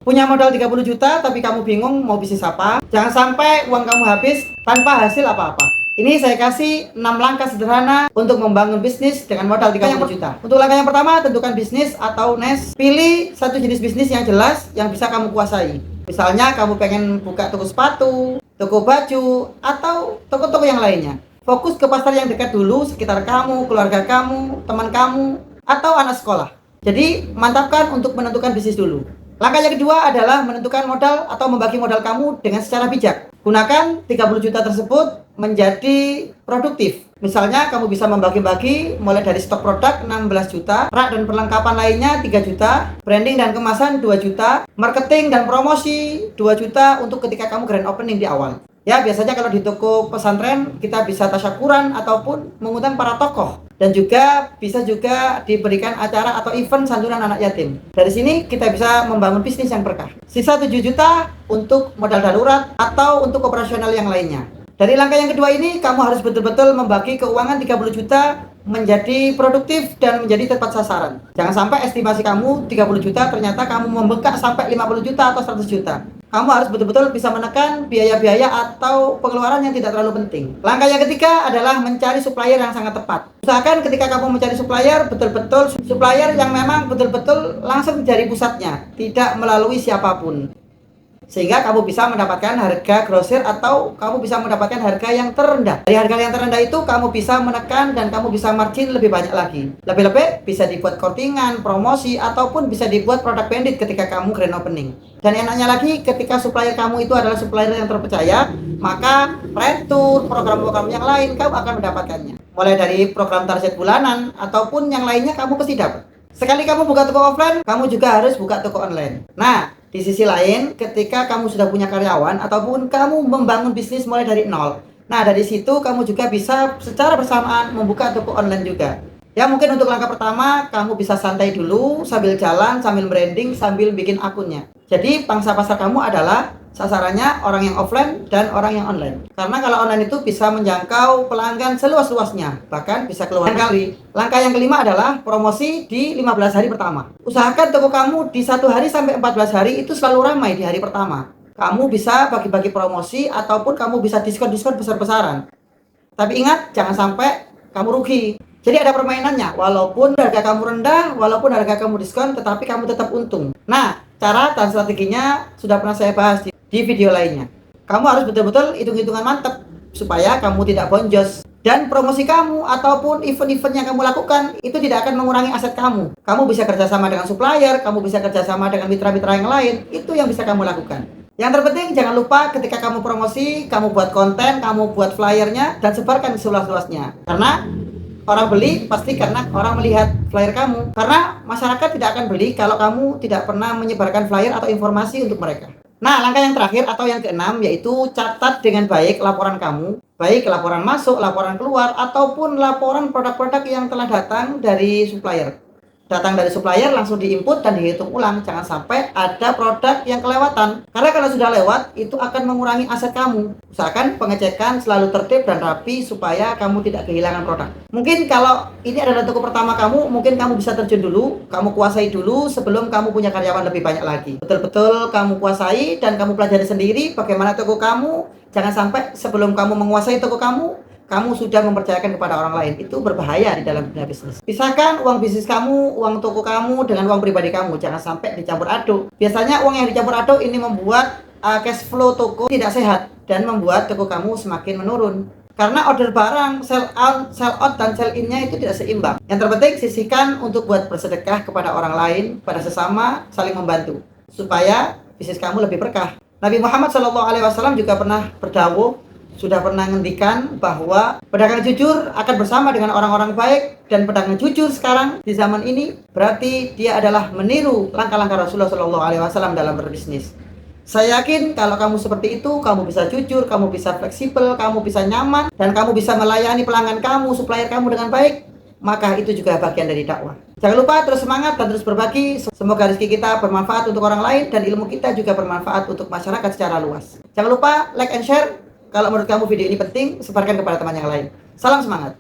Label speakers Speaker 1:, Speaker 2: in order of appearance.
Speaker 1: Punya modal 30 juta tapi kamu bingung mau bisnis apa? Jangan sampai uang kamu habis tanpa hasil apa-apa. Ini saya kasih 6 langkah sederhana untuk membangun bisnis dengan modal 30 juta. Untuk langkah yang pertama, tentukan bisnis atau niche. Pilih satu jenis bisnis yang jelas yang bisa kamu kuasai. Misalnya kamu pengen buka toko sepatu, toko baju, atau toko-toko yang lainnya. Fokus ke pasar yang dekat dulu, sekitar kamu, keluarga kamu, teman kamu, atau anak sekolah. Jadi mantapkan untuk menentukan bisnis dulu. Langkah yang kedua adalah menentukan modal atau membagi modal kamu dengan secara bijak. Gunakan 30 juta tersebut menjadi produktif. Misalnya kamu bisa membagi-bagi mulai dari stok produk 16 juta, rak dan perlengkapan lainnya 3 juta, branding dan kemasan 2 juta, marketing dan promosi 2 juta untuk ketika kamu grand opening di awal. Ya, biasanya kalau di toko pesantren kita bisa tasyakuran ataupun mengundang para tokoh. Dan juga bisa diberikan acara atau event santunan anak yatim. Dari sini kita bisa membangun bisnis yang berkah. Sisa 7 juta untuk modal darurat atau untuk operasional yang lainnya. Dari langkah yang kedua ini, kamu harus betul-betul membagi keuangan 30 juta menjadi produktif dan menjadi tepat sasaran. Jangan sampai estimasi kamu 30 juta ternyata kamu membengkak sampai 50 juta atau 100 juta. Kamu harus betul-betul bisa menekan biaya-biaya atau pengeluaran yang tidak terlalu penting. Langkah yang ketiga adalah mencari supplier yang sangat tepat. Usahakan ketika kamu mencari supplier, betul-betul supplier yang memang betul-betul langsung dari pusatnya, tidak melalui siapapun. Sehingga kamu bisa mendapatkan harga grosir atau kamu bisa mendapatkan harga yang terendah. Dari harga yang terendah itu kamu bisa menekan dan kamu bisa margin lebih banyak lagi. Lebih-lebih bisa dibuat coatingan, promosi, ataupun bisa dibuat produk branded ketika kamu grand opening. Dan enaknya lagi ketika supplier kamu itu adalah supplier yang terpercaya, maka rentur, program-program yang lain kamu akan mendapatkannya. Mulai dari program target bulanan ataupun yang lainnya kamu pasti dapat. Sekali kamu buka toko offline, kamu juga harus buka toko online. Nah, di sisi lain, ketika kamu sudah punya karyawan ataupun kamu membangun bisnis mulai dari nol, nah dari situ kamu juga bisa secara bersamaan membuka toko online juga. Ya mungkin untuk langkah pertama, kamu bisa santai dulu sambil jalan, sambil branding, sambil bikin akunnya. Jadi pangsa pasar kamu adalah sasarannya orang yang offline dan orang yang online. Karena kalau online itu bisa menjangkau pelanggan seluas-luasnya, bahkan bisa keluar kali. Langkah yang kelima adalah promosi di 15 hari pertama. Usahakan toko kamu di 1 hari sampai 14 hari itu selalu ramai di hari pertama. Kamu bisa bagi-bagi promosi ataupun kamu bisa diskon-diskon besar-besaran. Tapi ingat, jangan sampai kamu rugi. Jadi ada permainannya, walaupun harga kamu rendah, walaupun harga kamu diskon, tetapi kamu tetap untung. Nah, cara dan strateginya sudah pernah saya bahas di video lainnya. Kamu harus betul-betul hitung-hitungan mantap supaya kamu tidak bonjos. Dan promosi kamu ataupun event-event yang kamu lakukan itu tidak akan mengurangi aset kamu. Kamu bisa kerjasama dengan supplier, kamu bisa kerjasama dengan mitra-mitra yang lain, itu yang bisa kamu lakukan. Yang terpenting jangan lupa ketika kamu promosi, kamu buat konten, kamu buat flyernya, dan sebarkan seluas-luasnya. Karena orang beli pasti karena orang melihat flyer kamu. Karena masyarakat tidak akan beli kalau kamu tidak pernah menyebarkan flyer atau informasi untuk mereka. Nah, langkah yang terakhir atau yang keenam yaitu catat dengan baik laporan kamu. Baik laporan masuk, laporan keluar, ataupun laporan produk-produk yang telah datang dari supplier. Datang dari supplier langsung diinput dan dihitung ulang. Jangan sampai ada produk yang kelewatan. Karena kalau sudah lewat, itu akan mengurangi aset kamu. Usahakan pengecekan selalu tertib dan rapi supaya kamu tidak kehilangan produk. Mungkin kalau ini adalah toko pertama kamu, mungkin kamu bisa terjun dulu, kamu kuasai dulu sebelum kamu punya karyawan lebih banyak lagi. Betul-betul kamu kuasai dan kamu pelajari sendiri bagaimana toko kamu. Jangan sampai sebelum kamu menguasai toko kamu sudah mempercayakan kepada orang lain. Itu berbahaya di dalam dunia bisnis. Pisahkan uang bisnis kamu, uang toko kamu dengan uang pribadi kamu. Jangan sampai dicampur aduk. Biasanya uang yang dicampur aduk ini membuat cash flow toko tidak sehat dan membuat toko kamu semakin menurun. Karena order barang, sell out dan sell in-nya itu tidak seimbang. Yang terpenting sisihkan untuk buat bersedekah kepada orang lain, pada sesama, saling membantu supaya bisnis kamu lebih berkah. Nabi Muhammad SAW juga pernah berdawuh, sudah pernah ngendikan bahwa pedagang jujur akan bersama dengan orang-orang baik, dan pedagang jujur sekarang di zaman ini berarti dia adalah meniru langkah-langkah Rasulullah SAW dalam berbisnis. Saya yakin kalau kamu seperti itu, kamu bisa jujur, kamu bisa fleksibel, kamu bisa nyaman, dan kamu bisa melayani pelanggan kamu, supplier kamu dengan baik, maka itu juga bagian dari dakwah. Jangan lupa terus semangat dan terus berbagi. Semoga rezeki kita bermanfaat untuk orang lain dan ilmu kita juga bermanfaat untuk masyarakat secara luas. Jangan lupa like and share. Kalau menurut kamu video ini penting, sebarkan kepada teman yang lain. Salam semangat.